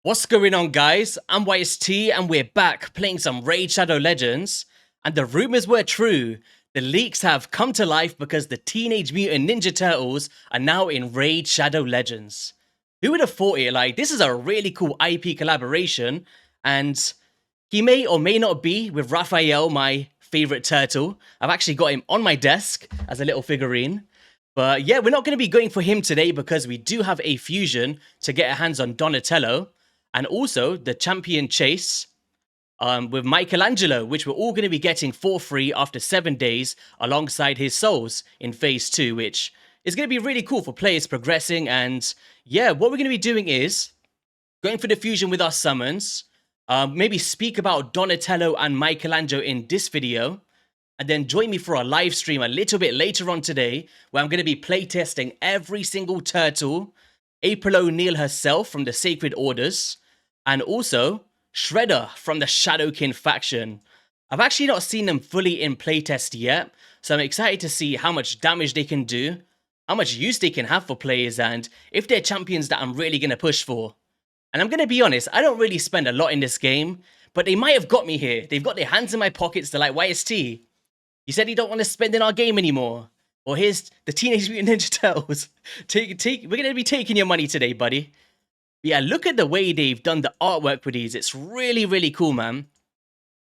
What's going on, guys? I'm YST and we're back playing some Raid Shadow Legends. And the rumors were true. The leaks have come to life because the Teenage Mutant Ninja Turtles are now in Raid Shadow Legends. Who would have thought it? Like, this is a really cool IP collaboration. And he may or may not be with Raphael, my favorite turtle. I've actually got him on my desk as a little figurine. But yeah, we're not going to be going for him today because we do have a fusion to get our hands on Donatello. And also the champion chase with Michelangelo, which we're all going to be getting for free after 7 days alongside his souls in phase 2, which is going to be really cool for players progressing. And yeah, what we're going to be doing is going for the fusion with our summons, maybe speak about Donatello and Michelangelo in this video, and then join me for a live stream a little bit later on today where I'm going to be playtesting every single turtle, April O'Neil herself from the Sacred Orders, and also Shredder from the Shadowkin faction. I've actually not seen them fully in playtest yet, so I'm excited to see how much damage they can do, how much use they can have for players, and if they're champions that I'm really going to push for. And I'm going to be honest, I don't really spend a lot in this game, but they might have got me here. They've got their hands in my pockets. They're like, YST, you said you don't want to spend in our game anymore. Or here's the Teenage Mutant Ninja Turtles. We're going to be taking your money today, buddy. Yeah, look at the way they've done the artwork with these. It's really, really cool, man.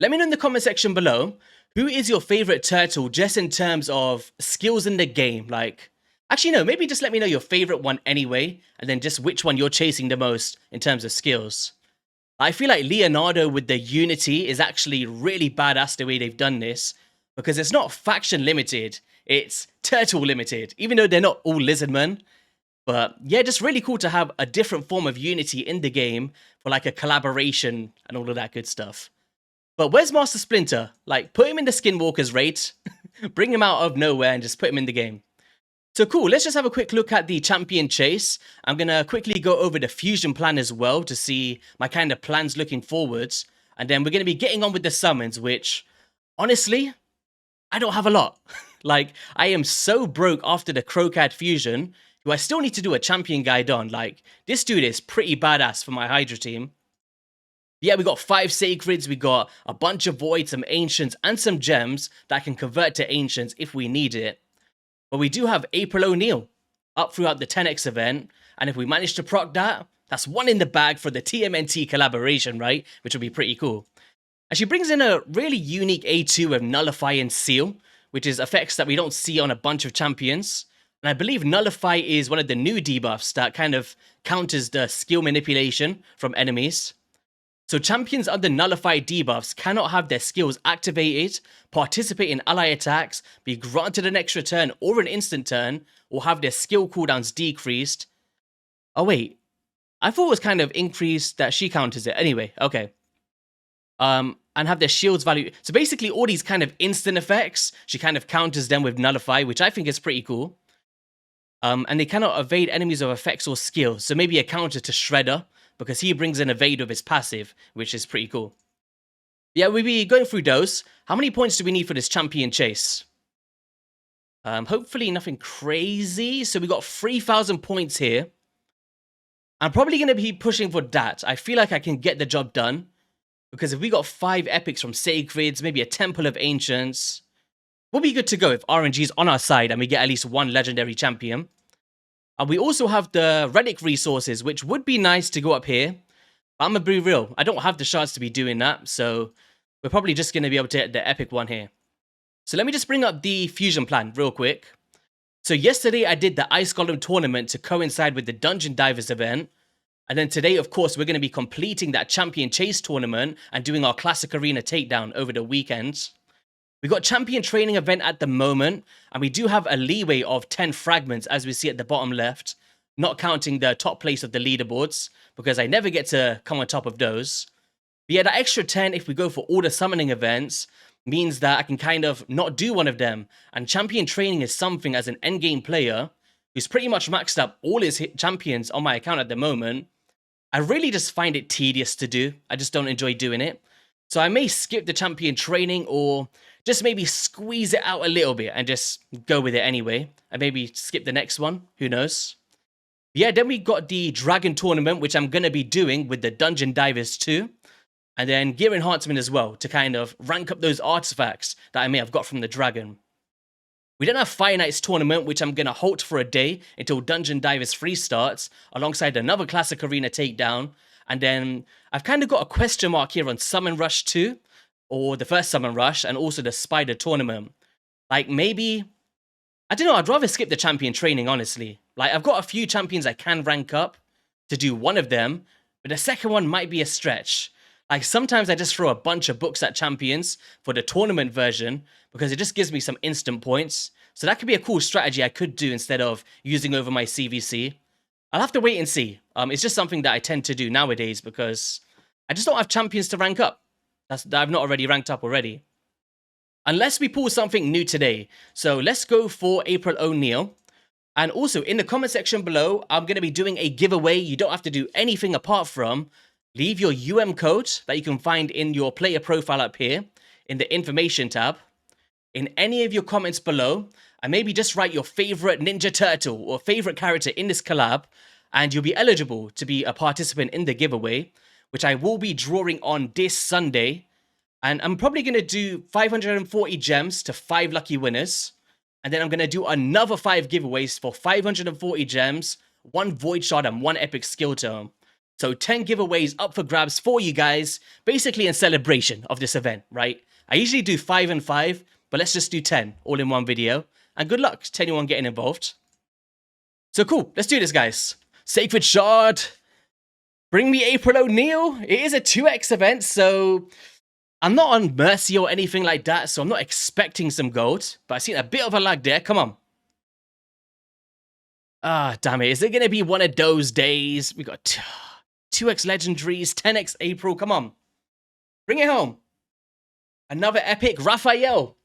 Let me know in the comment section below, who is your favorite turtle just in terms of skills in the game? Like, actually, no, maybe just let me know your favorite one anyway, and then just which one you're chasing the most in terms of skills. I feel like Leonardo with the Unity is actually really badass the way they've done this, because it's not faction limited, it's turtle limited, even though they're not all lizardmen. But yeah, just really cool to have a different form of Unity in the game for like a collaboration and all of that good stuff. But where's Master Splinter? Like, put him in the Skinwalker's raid, bring him out of nowhere and just put him in the game. So cool, let's just have a quick look at the champion chase. I'm going to quickly go over the fusion plan as well to see my kind of plans looking forwards. And then we're going to be getting on with the summons, which, honestly, I don't have a lot. Like, I am so broke after the Crocad fusion, who I still need to do a champion guide on. Like, this dude is pretty badass for my Hydra team. Yeah, we got 5 Sacreds, we got a bunch of Voids, some Ancients, and some Gems that can convert to Ancients if we need it. But we do have April O'Neil up throughout the 10x event, and if we manage to proc that, that's one in the bag for the TMNT collaboration, right? Which will be pretty cool. And she brings in a really unique A2 with Nullify and Seal, which is effects that we don't see on a bunch of champions. And I believe Nullify is one of the new debuffs that kind of counters the skill manipulation from enemies. So champions under Nullify debuffs cannot have their skills activated, participate in ally attacks, be granted an extra turn or an instant turn, or have their skill cooldowns decreased. Oh wait, I thought it was kind of increased that she counters it. Anyway, okay. And have their shields value. So basically all these kind of instant effects, she kind of counters them with Nullify, which I think is pretty cool. And they cannot evade enemies of effects or skills. So maybe a counter to Shredder, because he brings an evade with his passive, which is pretty cool. Yeah, we'll be going through those. How many points do we need for this champion chase? Hopefully nothing crazy. So we got 3,000 points here. I'm probably going to be pushing for that. I feel like I can get the job done. Because if we got 5 epics from Sacreds, maybe a Temple of Ancients, we'll be good to go if RNG's on our side and we get at least 1 legendary champion. And we also have the relic resources, which would be nice to go up here. But I'm going to be real, I don't have the shards to be doing that, so we're probably just going to be able to get the epic one here. So let me just bring up the fusion plan real quick. So yesterday I did the Ice Golem tournament to coincide with the Dungeon Divers event. And then today, of course, we're going to be completing that Champion Chase tournament and doing our Classic Arena takedown over the weekend. We got Champion Training event at the moment, and we do have a leeway of 10 fragments, as we see at the bottom left, not counting the top place of the leaderboards, because I never get to come on top of those. But yeah, that extra 10, if we go for all the summoning events, means that I can kind of not do one of them. And Champion Training is something as an endgame player, who's pretty much maxed up all his champions on my account at the moment, I really just find it tedious to do. I just don't enjoy doing it. So I may skip the champion training or just maybe squeeze it out a little bit and just go with it anyway. And maybe skip the next one. Who knows? Yeah, then we got the Dragon Tournament, which I'm going to be doing with the Dungeon Divers too. And then Gear Enhancement as well, to kind of rank up those artifacts that I may have got from the Dragon. We then have Fire Knight's Tournament, which I'm going to halt for a day until Dungeon Divers 3 starts, alongside another Classic Arena takedown. And then I've kind of got a question mark here on Summon Rush 2, or the first Summon Rush, and also the Spider Tournament. Like, maybe... I don't know, I'd rather skip the champion training, honestly. Like, I've got a few champions I can rank up to do one of them, but the second one might be a stretch. Like, sometimes I just throw a bunch of books at champions for the tournament version, because it just gives me some instant points. So that could be a cool strategy I could do instead of using over my CVC. I'll have to wait and see. It's just something that I tend to do nowadays, because I just don't have champions to rank up. That I've not already ranked up already. Unless we pull something new today. So let's go for April O'Neil. And also, in the comment section below, I'm going to be doing a giveaway. You don't have to do anything apart from leave your code that you can find in your player profile up here in the information tab. In any of your comments below, and maybe just write your favorite Ninja Turtle or favorite character in this collab, and you'll be eligible to be a participant in the giveaway, which I will be drawing on this Sunday. And I'm probably going to do 540 gems to 5 lucky winners. And then I'm going to do another 5 giveaways for 540 gems, 1 Void Shard, and 1 Epic Skill Tome. So 10 giveaways up for grabs for you guys, basically in celebration of this event, right? I usually do 5 and 5, but let's just do 10 all in one video. And good luck to anyone getting involved. So cool, let's do this, guys. Sacred Shard. Bring me April O'Neil. It is a 2x event, so... I'm not on Mercy or anything like that, so I'm not expecting some gold. But I've seen a bit of a lag there. Come on. Ah, damn it. Is it going to be one of those days? We got 2x Legendaries, 10x April. Come on. Bring it home. Another epic Raphael.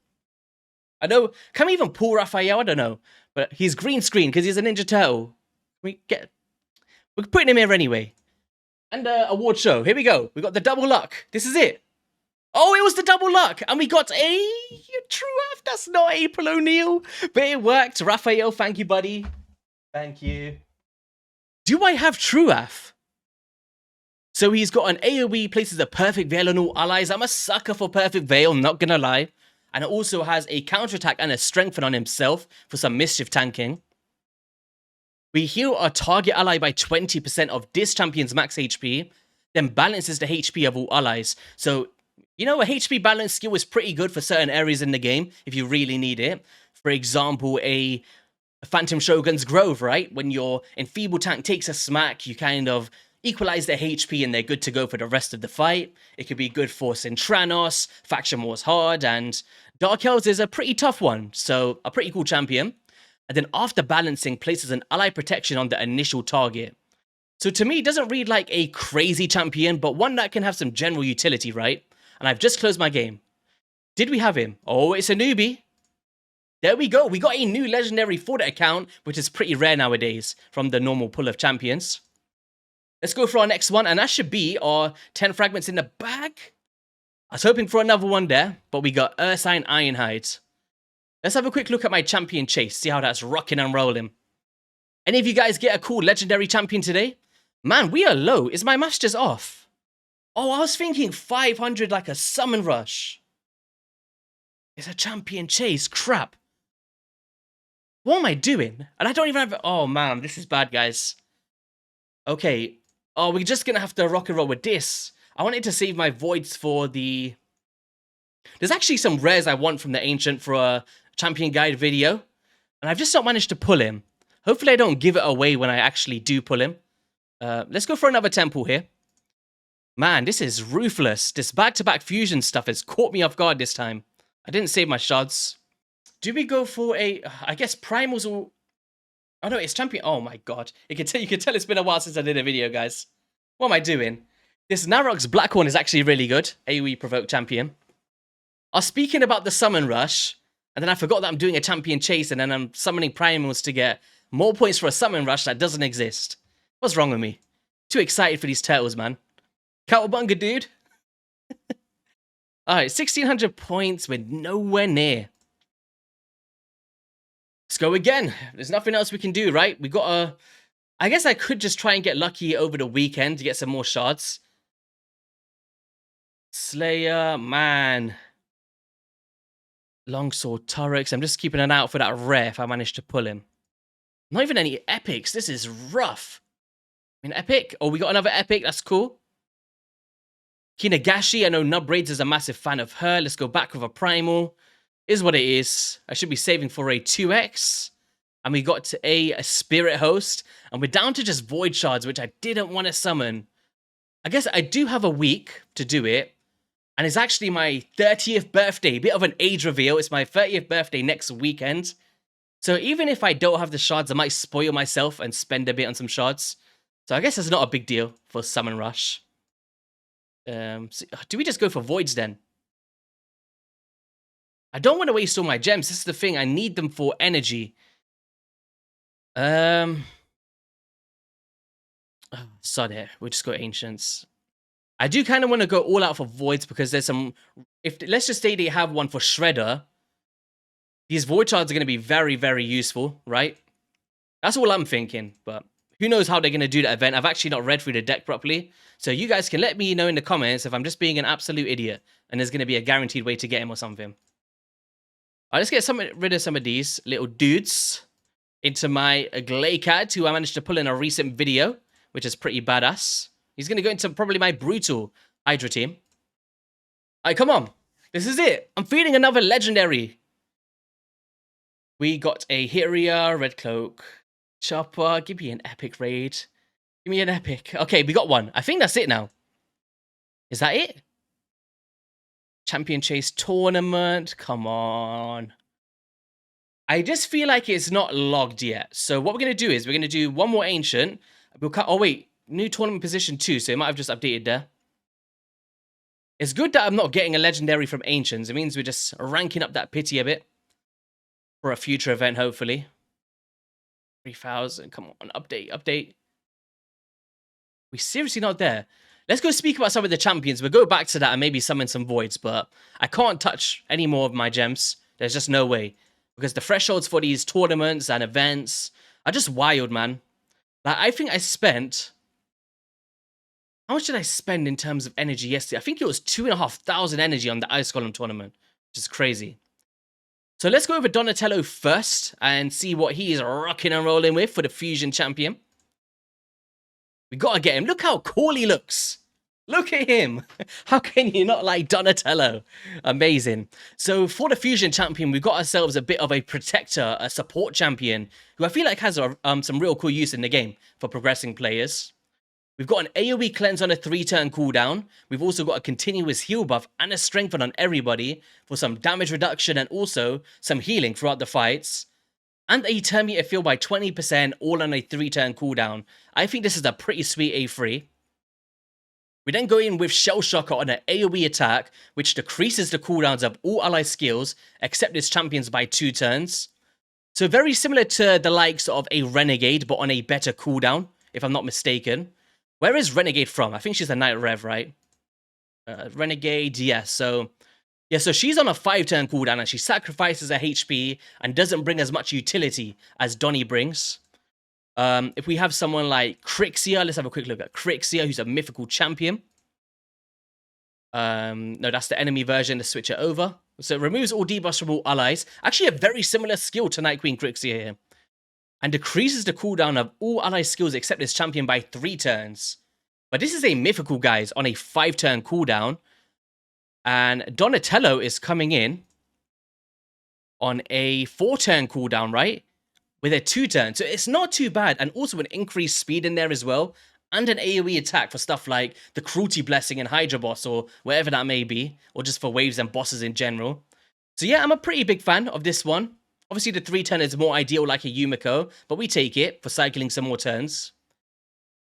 I know. Can we even pull Raphael? I don't know. But he's green screen because he's a Ninja Turtle. We're putting him here anyway. And award show. Here we go. We got the double luck. This is it. Oh, it was the double luck, and we got a True F. That's not April O'Neil, but it worked. Raphael, thank you, buddy. Thank you. Do I have True F? So he's got an AoE, places a perfect veil on all allies. I'm a sucker for perfect veil, not gonna lie. And it also has a counterattack and a strengthen on himself for some mischief tanking. We heal our target ally by 20% of this champion's max HP, then balances the HP of all allies. So you know, a HP balance skill is pretty good for certain areas in the game if you really need it. For example, a Phantom Shogun's Grove, right? When your Enfeeble tank takes a smack, you kind of equalize their HP and they're good to go for the rest of the fight. It could be good for Sintranos, Faction Wars Hard, and Dark Elves is a pretty tough one, so a pretty cool champion. And then after balancing, places an ally protection on the initial target. So to me, it doesn't read like a crazy champion, but one that can have some general utility, right? And I've just closed my game. Did we have him? Oh, it's a newbie. There we go. We got a new legendary for the account, which is pretty rare nowadays from the normal pool of champions. Let's go for our next one, and that should be our 10 fragments in the bag. I was hoping for another one there, but we got Ursine Ironhide. Let's have a quick look at my champion chase, see how that's rocking and rolling. Any of you guys get a cool legendary champion today? Man, we are low. Is my math just off? Oh, I was thinking 500 like a summon rush. It's a champion chase. Crap. What am I doing? And I don't even have... Oh, man. This is bad, guys. Okay. Oh, we're just going to have to rock and roll with this. I wanted to save my voids for the... There's actually some rares I want from the Ancient for a champion guide video. And I've just not managed to pull him. Hopefully I don't give it away when I actually do pull him. Let's go for another temple here. Man, this is ruthless. This back-to-back fusion stuff has caught me off guard this time. I didn't save my shards. Do we go for a... I guess primals or... Oh no, it's champion... Oh my god. You can tell it's been a while since I did a video, guys. What am I doing? This Narok's Blackhorn is actually really good. AoE provoke champion. I was speaking about the summon rush, and then I forgot that I'm doing a champion chase, and then I'm summoning primals to get more points for a summon rush that doesn't exist. What's wrong with me? Too excited for these turtles, man. Cowabunga, dude. Alright, 1,600 points. We're nowhere near. Let's go again. There's nothing else we can do, right? We gotta I guess I could just try and get lucky over the weekend to get some more shards. Slayer, man. Longsword Turrets. I'm just keeping an eye out for that rare if I manage to pull him. Not even any epics. This is rough. I mean, epic. Oh, we got another epic. That's cool. Kinagashi. I know Nubraids is a massive fan of her. Let's go back with a primal. Is what it is. I should be saving for a 2x. And we got to a spirit host. And we're down to just void shards, which I didn't want to summon. I guess I do have a week to do it. And it's actually my 30th birthday. Bit of an age reveal. It's my 30th birthday next weekend. So even if I don't have the shards, I might spoil myself and spend a bit on some shards. So I guess it's not a big deal for Summon Rush. So do we just go for voids then? I don't want to waste all my gems. This is the thing. I need them for energy. Sod it. We'll just go Ancients. I do kind of want to go all out for voids because there's some... Let's just say they have one for Shredder. These void shards are going to be very, very useful, right? That's all I'm thinking, but who knows how they're going to do that event. I've actually not read through the deck properly. So you guys can let me know in the comments if I'm just being an absolute idiot and there's going to be a guaranteed way to get him or something. All right, let's get rid of some of these little dudes into my Glaycat, who I managed to pull in a recent video, which is pretty badass. He's going to go into probably my brutal Hydra team. All right, come on. This is it. I'm feeling another legendary. We got a Hiria, Red Cloak, Chopper. Give me an epic raid. Give me an epic. Okay, we got one. I think that's it now. Is that it? Champion Chase Tournament. Come on. I just feel like it's not logged yet. So what we're going to do is we're going to do one more Ancient. We'll cut. Oh, wait. New tournament position 2. So it might have just updated there. It's good that I'm not getting a legendary from Ancients. It means we're just ranking up that pity a bit. For a future event, hopefully. 3,000. Come on, update. We're seriously not there. Let's go speak about some of the champions. We'll go back to that and maybe summon some voids, but I can't touch any more of my gems. There's just no way. Because the thresholds for these tournaments and events are just wild, man. Like, I think I spent... How much did I spend in terms of energy yesterday? I think it was 2,500 energy on the Ice Golem tournament, which is crazy. So let's go over Donatello first and see what he is rocking and rolling with for the Fusion Champion. We gotta get him. Look how cool he looks. Look at him. How can you not like Donatello? Amazing. So for the Fusion Champion, we've got ourselves a bit of a protector, a support champion, who I feel like has some real cool use in the game for progressing players. We've got an AoE cleanse on a 3-turn cooldown. We've also got a continuous heal buff and a strengthen on everybody for some damage reduction and also some healing throughout the fights. And a turn meter fill by 20%, all on a 3-turn cooldown. I think this is a pretty sweet A3. We then go in with Shell Shocker on an AoE attack, which decreases the cooldowns of all ally skills, except its champions by 2 turns. So very similar to the likes of a Renegade, but on a better cooldown, if I'm not mistaken. Where is Renegade from? I think she's a Knight Rev, right? Renegade, yeah. So she's on a 5-turn cooldown and she sacrifices her HP and doesn't bring as much utility as Donnie brings. If we have someone like Crixia, let's have a quick look at Crixia, who's a mythical champion. No, that's the enemy version to switch it over. So it removes all debuffs from all allies. Actually, a very similar skill to Night Queen Crixia here. And decreases the cooldown of all ally skills except this champion by 3 turns. But this is a mythical, guys, on a 5-turn cooldown. And Donatello is coming in on a 4-turn cooldown, right? With a 2-turn. So it's not too bad. And also an increased speed in there as well. And an AoE attack for stuff like the Cruelty Blessing and Hydra Boss or whatever that may be. Or just for waves and bosses in general. So yeah, I'm a pretty big fan of this one. Obviously, the 3-turn is more ideal like a Yumiko, but we take it for cycling some more turns.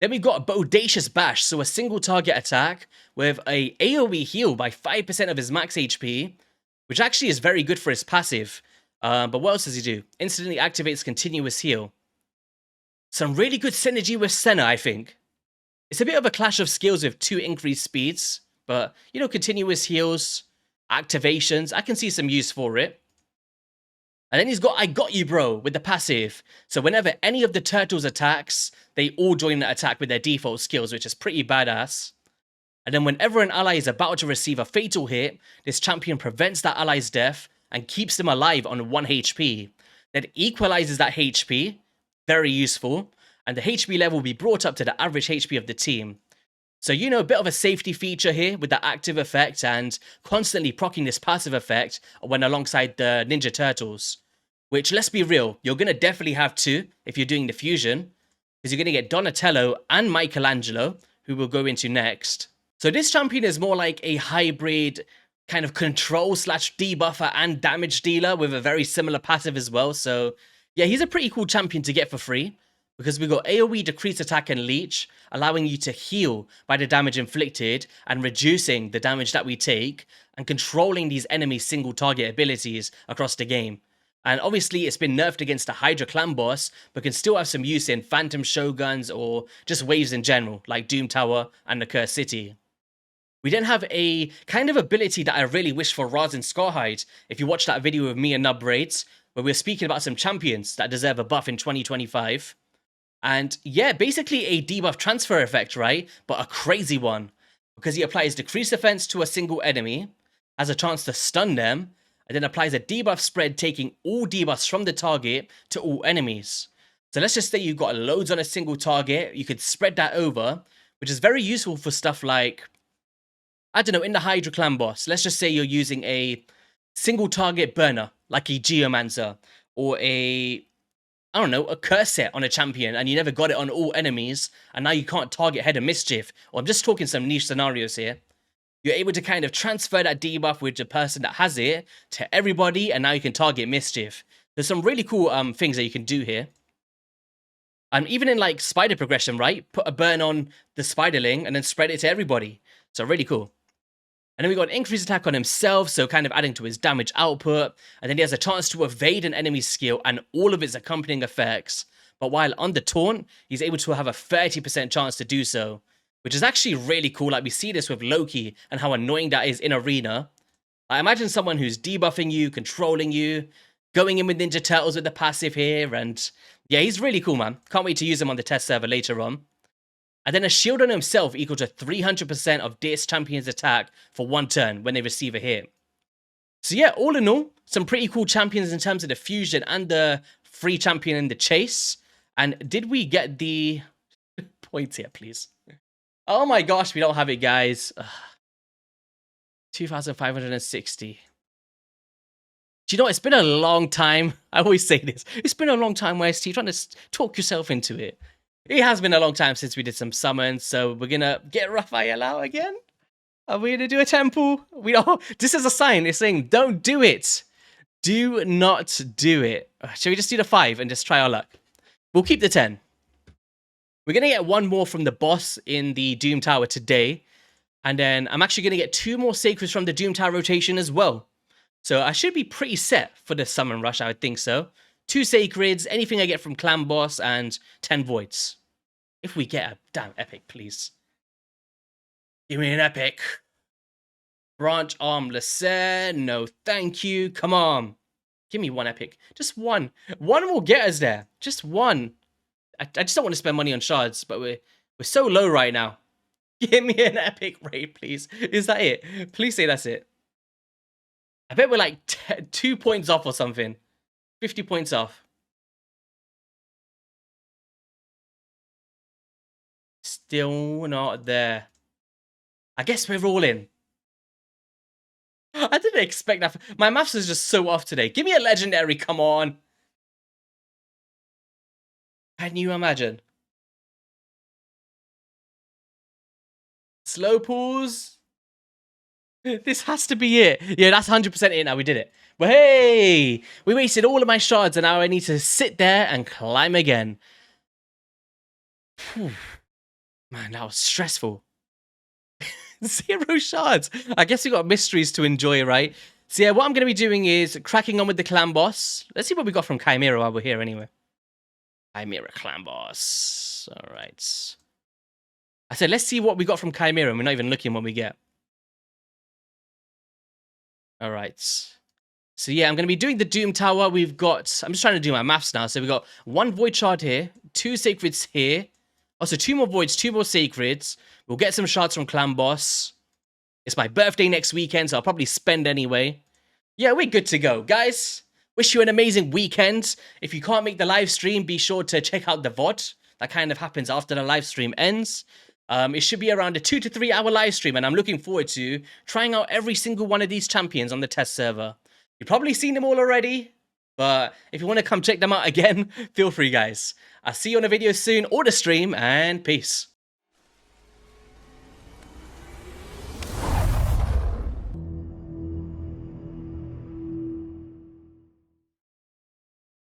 Then we've got a Bodacious Bash, so a single target attack with a AoE heal by 5% of his max HP, which actually is very good for his passive. But what else does he do? Instantly activates continuous heal. Some really good synergy with Senna, I think. It's a bit of a clash of skills with 2 increased speeds, but, you know, continuous heals, activations, I can see some use for it. And then he's got I got you, bro, with the passive. So whenever any of the turtles attacks, they all join the attack with their default skills, which is pretty badass. And then whenever an ally is about to receive a fatal hit, this champion prevents that ally's death and keeps them alive on 1 HP. That equalizes that HP, very useful, and the HP level will be brought up to the average HP of the team. So, you know, a bit of a safety feature here with the active effect and constantly proccing this passive effect when alongside the Ninja Turtles. Which, let's be real, you're going to definitely have to if you're doing the fusion, because you're going to get Donatello and Michelangelo, who we'll go into next. So this champion is more like a hybrid kind of control slash debuffer and damage dealer with a very similar passive as well. So yeah, he's a pretty cool champion to get for free, because we got AoE, decrease attack, and leech, allowing you to heal by the damage inflicted and reducing the damage that we take, and controlling these enemies' single target abilities across the game. And obviously, it's been nerfed against the Hydra clan boss, but can still have some use in Phantom Shoguns or just waves in general, like Doom Tower and the Cursed City. We then have a kind of ability that I really wish for Raz and Scarhide. If you watch that video with me and Nubraids, where we're speaking about some champions that deserve a buff in 2025. And yeah, basically a debuff transfer effect, right? But a crazy one. Because he applies decreased defense to a single enemy, has a chance to stun them, and then applies a debuff spread, taking all debuffs from the target to all enemies. So let's just say you've got loads on a single target, you could spread that over, which is very useful for stuff like, I don't know, in the Hydra clan boss, let's just say you're using a single target burner, like a Geomancer, or I don't know, a curse set on a champion, and you never got it on all enemies, and now you can't target Head of Mischief. Or I'm just talking some niche scenarios here. You're able to kind of transfer that debuff with the person that has it to everybody, and now you can target Mischief. There's some really cool things that you can do here. And even in like spider progression, right? Put a burn on the spiderling and then spread it to everybody. So really cool. And then we got an increased attack on himself, so kind of adding to his damage output. And then he has a chance to evade an enemy's skill and all of its accompanying effects. But while on the taunt, he's able to have a 30% chance to do so, which is actually really cool. Like we see this with Loki and how annoying that is in Arena. I imagine someone who's debuffing you, controlling you, going in with Ninja Turtles with the passive here. And yeah, he's really cool, man. Can't wait to use him on the test server later on. And then a shield on himself equal to 300% of this champion's attack for 1 turn when they receive a hit. So yeah, all in all, some pretty cool champions in terms of the fusion and the free champion in the chase. And did we get the points here, please? Oh my gosh, we don't have it, guys. 2,560. Do you know, it's been a long time. I always say this. It's been a long time, YST, trying to talk yourself into it. It has been a long time since we did some summons, so we're gonna get Raphael out again. Are we gonna do a temple? We don't. This is a sign. It's saying, don't do it. Do not do it. Shall we just do the 5 and just try our luck? We'll keep the 10. We're gonna get 1 more from the boss in the Doom Tower today. And then I'm actually gonna get 2 more sacreds from the Doom Tower rotation as well. So I should be pretty set for the summon rush, I would think so. 2 sacreds, anything I get from Clan Boss, and 10 voids. If we get a damn epic, please. Give me an epic. Branch Arm Lacer, no thank you. Come on. Give me 1 epic. Just 1. 1 will get us there. Just 1. I just don't want to spend money on shards, but we're so low right now. Give me an epic raid, please. Is that it? Please say that's it. I bet we're like 2 points off or something. 50 points off. Still not there. I guess we're all in. I didn't expect that. My maths is just so off today. Give me a legendary, come on. Can you imagine? Slow pause. This has to be it. Yeah, that's 100% it now. We did it. But hey, we wasted all of my shards and now I need to sit there and climb again. Whew. Man, that was stressful. 0 shards. I guess we got mysteries to enjoy, right? So yeah, what I'm going to be doing is cracking on with the clan boss. Let's see what we got from Chimera while we're here anyway. Chimera clan boss. All right. I said, let's see what we got from Chimera. We're not even looking what we get. All right. So yeah, I'm going to be doing the Doom Tower. We've got, I'm just trying to do my maths now. So we've got 1 Void Shard here, 2 Sacreds here. Also, 2 more Voids, 2 more Sacreds. We'll get some shards from Clan Boss. It's my birthday next weekend, so I'll probably spend anyway. Yeah, we're good to go. Guys, wish you an amazing weekend. If you can't make the live stream, be sure to check out the VOD. That kind of happens after the live stream ends. It should be around a 2 to 3 hour live stream, and I'm looking forward to trying out every single one of these champions on the test server. You've probably seen them all already, but if you want to come check them out again, feel free, guys. I'll see you on a video soon or the stream, and peace.